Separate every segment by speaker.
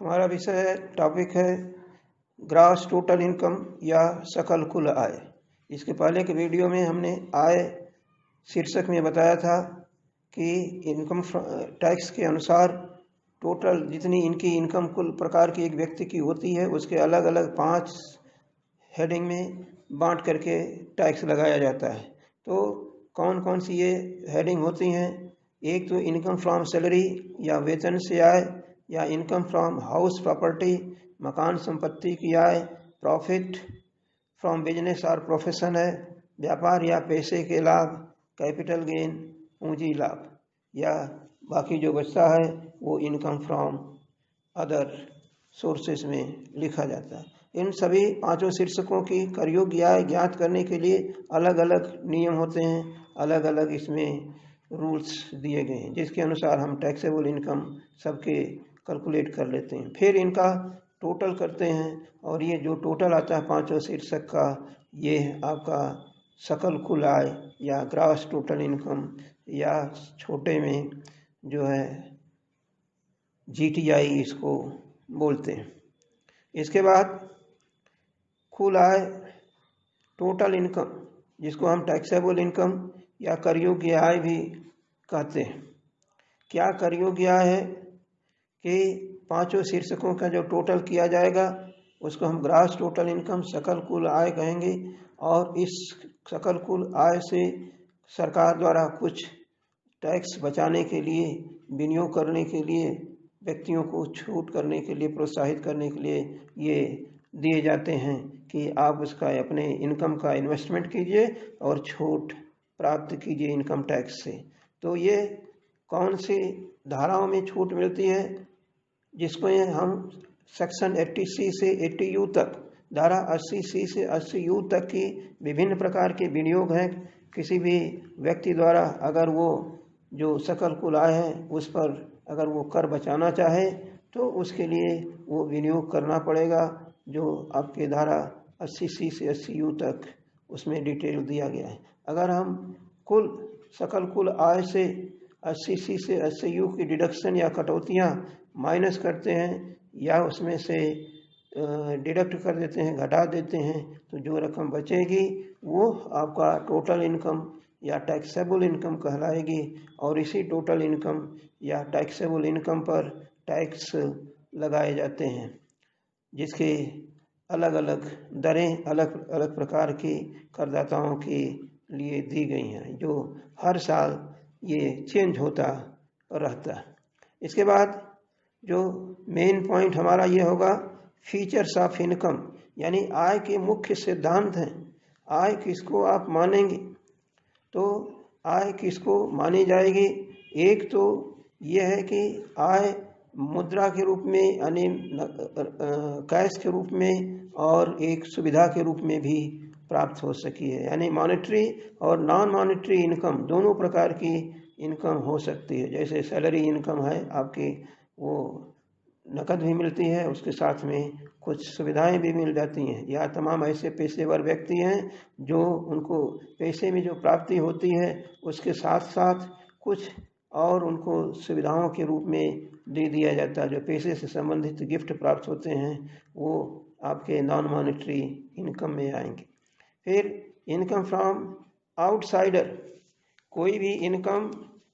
Speaker 1: हमारा विषय है, टॉपिक है ग्रॉस टोटल इनकम या सकल कुल आय। इसके पहले के वीडियो में हमने आय शीर्षक में बताया था कि इनकम टैक्स के अनुसार टोटल जितनी इनकी इनकम कुल प्रकार की एक व्यक्ति की होती है उसके अलग अलग 5 हेडिंग में बांट करके टैक्स लगाया जाता है। तो कौन कौन सी ये हेडिंग होती हैं? एक तो इनकम फ्रॉम सैलरी या वेतन से आय, या इनकम फ्रॉम हाउस प्रॉपर्टी मकान संपत्ति की आय, प्रॉफिट फ्रॉम बिजनेस और प्रोफेशन है, व्यापार या पैसे के लाभ, कैपिटल गेन पूंजी लाभ, या बाकी जो बचता है वो इनकम फ्रॉम अदर सोर्सेस में लिखा जाता है। इन सभी 5 शीर्षकों की कर योग्य आय ज्ञात करने के लिए अलग अलग नियम होते हैं, अलग अलग इसमें रूल्स दिए गए हैं, जिसके अनुसार हम टैक्सेबल इनकम सबके कैलकुलेट कर लेते हैं, फिर इनका टोटल करते हैं और ये जो टोटल आता है 5 शीर्षक का, ये आपका सकल कुल आय या ग्रॉस टोटल इनकम या छोटे में जो है GTI इसको बोलते हैं। इसके बाद कुल आय टोटल इनकम, जिसको हम टैक्सेबल इनकम या कर योग्य आय भी कहते हैं। क्या कर योग्य आय है कि 5 शीर्षकों का जो टोटल किया जाएगा उसको हम ग्रॉस टोटल इनकम सकल कुल आय कहेंगे, और इस सकल कुल आय से सरकार द्वारा कुछ टैक्स बचाने के लिए, विनियोग करने के लिए, व्यक्तियों को छूट करने के लिए, प्रोत्साहित करने के लिए ये दिए जाते हैं कि आप उसका अपने इनकम का इन्वेस्टमेंट कीजिए और छूट प्राप्त कीजिए इनकम टैक्स से। तो ये कौन सी धाराओं में छूट मिलती है, जिसको हम सेक्शन 80C से 80U तक, धारा 80C से 80U तक की विभिन्न प्रकार के विनियोग हैं। किसी भी व्यक्ति द्वारा अगर वो जो सकल कुल आय है उस पर अगर वो कर बचाना चाहे तो उसके लिए वो विनियोग करना पड़ेगा, जो आपके धारा 80C से 80U तक उसमें डिटेल दिया गया है। अगर हम कुल सकल कुल आय से 80C से 80U की डिडक्शन या कटौतियाँ माइनस करते हैं या उसमें से डिडक्ट कर देते हैं, घटा देते हैं, तो जो रकम बचेगी वो आपका टोटल इनकम या टैक्सेबल इनकम कहलाएगी, और इसी टोटल इनकम या टैक्सेबल इनकम पर टैक्स लगाए जाते हैं, जिसके अलग अलग दरें अलग अलग प्रकार की करदाताओं के लिए दी गई हैं, जो हर साल ये चेंज होता रहता है। इसके बाद जो मेन पॉइंट हमारा ये होगा, फीचर्स ऑफ इनकम, यानी आय के मुख्य सिद्धांत हैं। आय किसको आप मानेंगे, तो आय किसको मानी जाएगी? एक तो यह है कि आय मुद्रा के रूप में यानी कैश के रूप में और एक सुविधा के रूप में भी प्राप्त हो सकी है, यानी मॉनेटरी और नॉन मॉनेटरी इनकम दोनों प्रकार की इनकम हो सकती है। जैसे सैलरी इनकम है आपकी, वो नकद भी मिलती है, उसके साथ में कुछ सुविधाएं भी मिल जाती हैं, या तमाम ऐसे पेशेवर व्यक्ति हैं जो उनको पैसे में जो प्राप्ति होती है उसके साथ साथ कुछ और उनको सुविधाओं के रूप में दे दिया जाता है। जो पैसे से संबंधित गिफ्ट प्राप्त होते हैं वो आपके नॉन मॉनेटरी इनकम में आएंगे। फिर इनकम फ्रॉम आउटसाइडर, कोई भी इनकम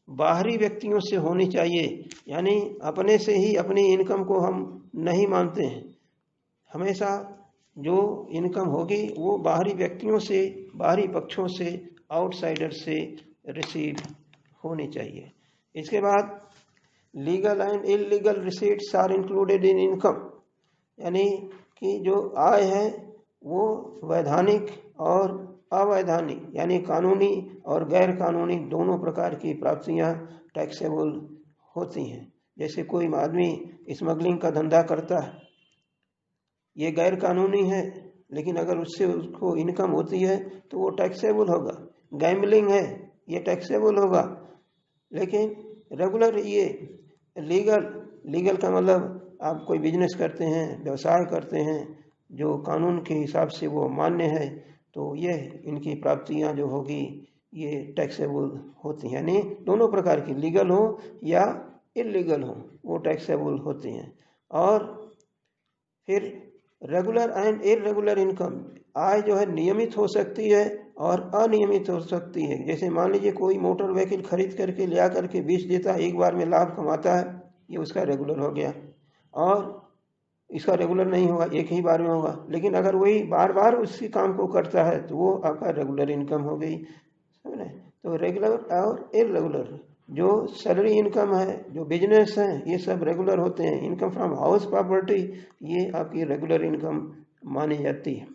Speaker 1: बाहरी व्यक्तियों से होनी चाहिए, यानी अपने से ही अपनी इनकम को हम नहीं मानते हैं। हमेशा जो इनकम होगी वो बाहरी व्यक्तियों से, बाहरी पक्षों से, आउटसाइडर से रिसीव होनी चाहिए। इसके बाद legal and illegal receipts are included in income, यानी कि जो आय है वो वैधानिक और अवैधानिक यानी कानूनी और गैर कानूनी दोनों प्रकार की प्राप्तियां टैक्सेबल होती हैं। जैसे कोई आदमी स्मगलिंग का धंधा करता है, ये गैर कानूनी है, लेकिन अगर उससे उसको इनकम होती है तो वो टैक्सेबल होगा। गैम्बलिंग है, ये टैक्सेबल होगा। लेकिन रेगुलर ये लीगल का मतलब आप कोई बिजनेस करते हैं, व्यवसाय करते हैं जो कानून के हिसाब से वो मान्य है, तो ये इनकी प्राप्तियां जो होगी ये टैक्सेबल होती हैं। यानी दोनों प्रकार की, लीगल हो या इलीगल हो, वो टैक्सेबल होती हैं। और फिर रेगुलर एंड इररेगुलर इनकम, आय जो है नियमित हो सकती है और अनियमित हो सकती है। जैसे मान लीजिए कोई मोटर व्हीकल खरीद करके ले आकर के बेच देता है, एक बार में लाभ कमाता है, ये उसका रेगुलर हो गया। और इसका रेगुलर नहीं होगा, एक ही बार में होगा। लेकिन अगर वही बार बार उसी काम को करता है तो वो आपका रेगुलर इनकम हो गई, समझ रहे। तो रेगुलर और इररेगुलर जो सैलरी इनकम है, जो बिजनेस है, ये सब रेगुलर होते हैं। इनकम फ्रॉम हाउस प्रॉपर्टी, ये आपकी रेगुलर इनकम मानी जाती है।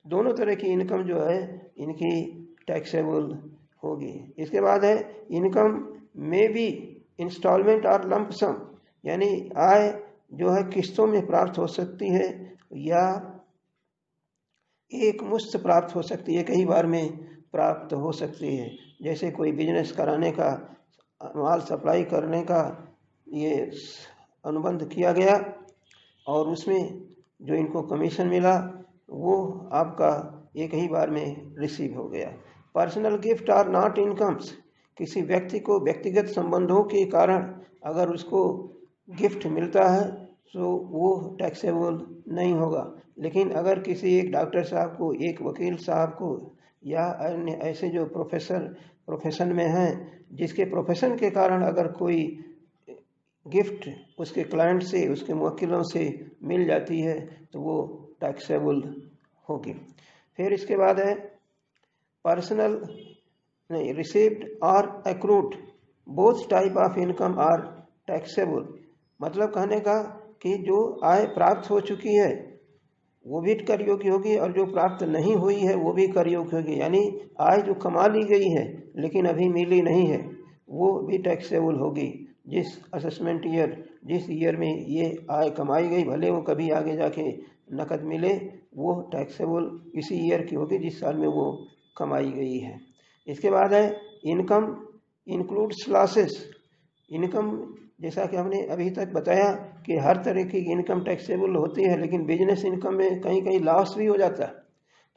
Speaker 1: दोनों तरह की इनकम जो है इनकी टैक्सेबल होगी। इसके बाद है इनकम में भी इंस्टॉलमेंट और लंप सम, यानी आय जो है किस्तों में प्राप्त हो सकती है या एक मुश्त प्राप्त हो सकती है, कई बार में प्राप्त हो सकती है। जैसे कोई बिजनेस कराने का, माल सप्लाई करने का ये अनुबंध किया गया और उसमें जो इनको कमीशन मिला वो आपका एक ही बार में रिसीव हो गया। Personal gift are not incomes, किसी व्यक्ति को व्यक्तिगत संबंधों के कारण अगर उसको गिफ्ट मिलता है तो वो टैक्सेबल नहीं होगा। लेकिन अगर किसी एक डॉक्टर साहब को, एक वकील साहब को या अन्य ऐसे जो प्रोफेशन में हैं, जिसके प्रोफेशन के कारण अगर कोई गिफ्ट उसके क्लाइंट से, उसके मुवक्किलों से मिल जाती है तो वो टैक्सेबल होगी। फिर इसके बाद है पर्सनल नहीं, रिसीव्ड और accrued both type of income are taxable. मतलब कहने का कि जो आय प्राप्त हो चुकी है वो भी कर योग्य होगी और जो प्राप्त नहीं हुई है वो भी कर योग्य होगी। यानी आय जो कमा ली गई है लेकिन अभी मिली नहीं है वो भी टैक्सेबल होगी। जिस असेसमेंट ईयर, जिस ईयर में ये आय कमाई गई, भले वो कभी आगे जाके नकद मिले, वो टैक्सेबल इसी ईयर की होगी जिस साल में वो कमाई गई है। इसके बाद है इनकम इंक्लूड्स लॉसेस। इनकम, जैसा कि हमने अभी तक बताया कि हर तरह की इनकम टैक्सेबल होती है, लेकिन बिजनेस इनकम में कहीं कहीं लॉस भी हो जाता है।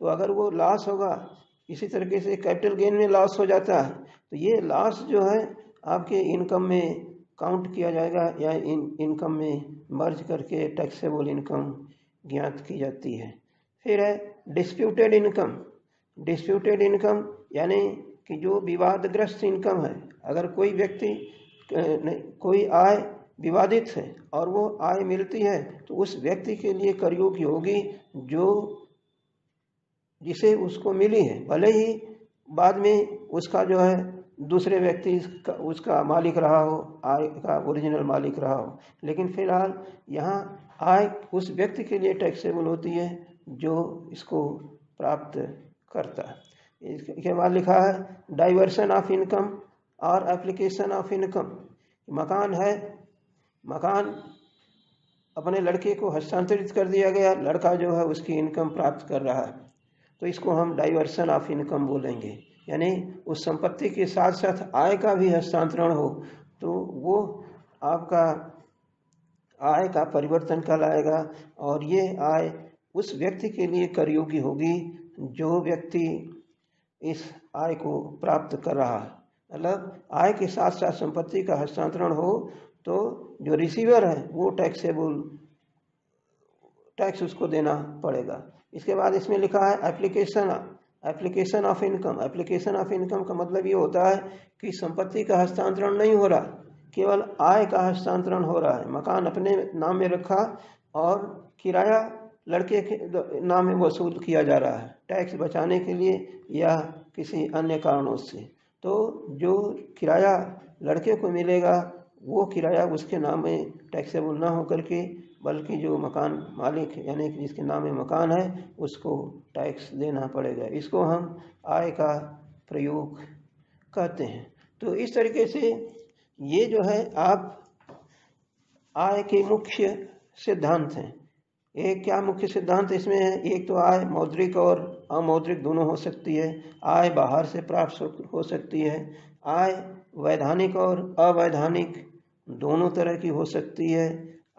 Speaker 1: तो अगर वो लॉस होगा, इसी तरीके से कैपिटल गेन में लॉस हो जाता है, तो ये लॉस जो है आपके इनकम में काउंट किया जाएगा या इनकम में मर्ज करके टैक्सेबल इनकम ज्ञात की जाती है। फिर है डिस्प्यूटेड इनकम। डिस्प्यूटेड इनकम यानी कि जो विवादग्रस्त इनकम है। अगर कोई व्यक्ति, कोई आय विवादित है और वो आय मिलती है तो उस व्यक्ति के लिए कर योग्य होगी जो जिसे उसको मिली है, भले ही बाद में उसका जो है दूसरे व्यक्ति उसका मालिक रहा हो, आय का ओरिजिनल मालिक रहा हो, लेकिन फिलहाल यहाँ आय उस व्यक्ति के लिए टैक्सेबल होती है जो इसको प्राप्त करता है। इसके बाद लिखा है डाइवर्सन ऑफ इनकम और एप्लीकेशन ऑफ इनकम। मकान है, मकान अपने लड़के को हस्तांतरित कर दिया गया, लड़का जो है उसकी इनकम प्राप्त कर रहा है, तो इसको हम डाइवर्सन ऑफ इनकम बोलेंगे। यानी उस संपत्ति के साथ साथ आय का भी हस्तांतरण हो तो वो आपका आय का परिवर्तन कहलाएगा और ये आय उस व्यक्ति के लिए कर योग्य होगी जो व्यक्ति इस आय को प्राप्त कर रहा है। मतलब आय के साथ साथ संपत्ति का हस्तांतरण हो तो जो रिसीवर है वो टैक्स उसको देना पड़ेगा। इसके बाद इसमें लिखा है application of income. Application of income का मतलब ये होता है कि संपत्ति का हस्तांतरण नहीं हो रहा, केवल आय का हस्तांतरण हो रहा है। मकान अपने नाम में रखा और किराया लड़के के नाम में वसूल किया जा रहा है टैक्स बचाने के लिए या किसी अन्य कारणों से। तो जो किराया लड़के को मिलेगा वो किराया उसके नाम में टैक्सेबल ना होकर के बल्कि जो मकान मालिक यानी कि जिसके नाम में मकान है उसको टैक्स देना पड़ेगा। इसको हम आय का प्रयोग कहते हैं। तो इस तरीके से ये जो है आप आय के मुख्य सिद्धांत हैं। एक क्या मुख्य सिद्धांत इसमें है, एक तो आय मौद्रिक और अमौद्रिक दोनों हो सकती है, आय बाहर से प्राप्त हो सकती है, आय वैधानिक और अवैधानिक दोनों तरह की हो सकती है,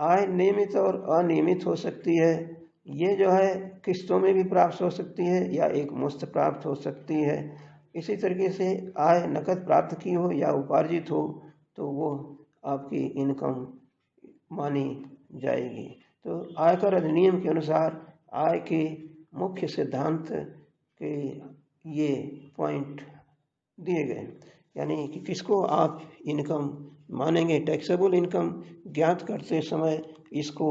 Speaker 1: आय नियमित और अनियमित हो सकती है, ये जो है किस्तों में भी प्राप्त हो सकती है या एक मुश्त प्राप्त हो सकती है। इसी तरीके से आय नकद प्राप्त की हो या उपार्जित हो तो वो आपकी इनकम मानी जाएगी। तो आयकर अधिनियम के अनुसार आय के मुख्य सिद्धांत के ये पॉइंट दिए गए, यानी कि किसको आप इनकम मानेंगे, टैक्सेबल इनकम ज्ञात करते समय इसको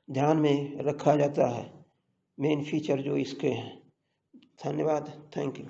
Speaker 1: ध्यान में रखा जाता है, मेन फीचर जो इसके हैं। धन्यवाद, थैंक यू।